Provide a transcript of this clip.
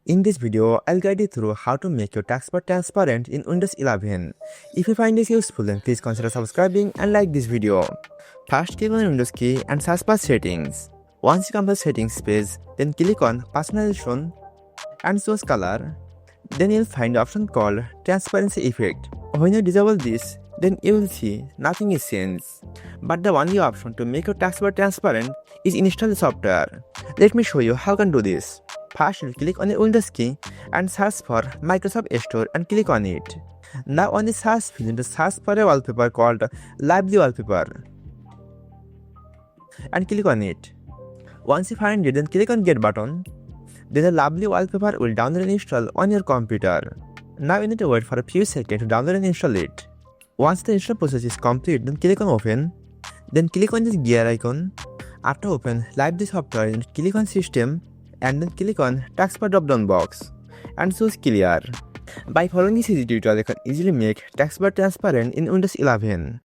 In this video, I'll guide you through how to make your taskbar transparent in Windows 11. If you find this useful, then please consider subscribing and like this video. First, click on the Windows key and search for Settings. Once you come to the Settings page, then click on Personalization and Choose Color. Then you'll find the option called Transparency Effect. When you disable this, then you will see nothing is changed. But the only option to make your taskbar transparent is install the software. Let me show you how you can do this. First, you click on the Windows key and search for Microsoft Store and click on it. Now on the search field, search for a wallpaper called Lively Wallpaper and click on it. Once you find it, then click on Get button. Then the lovely wallpaper will download and install on your computer. Now you need to wait for a few seconds to download and install it. Once the install process is complete, then click on Open. Then click on this gear icon. After open, Lively software, then click on System and then click on Taskbar drop-down box and choose Clear. By following this easy tutorial, you can easily make taskbar transparent in Windows 11.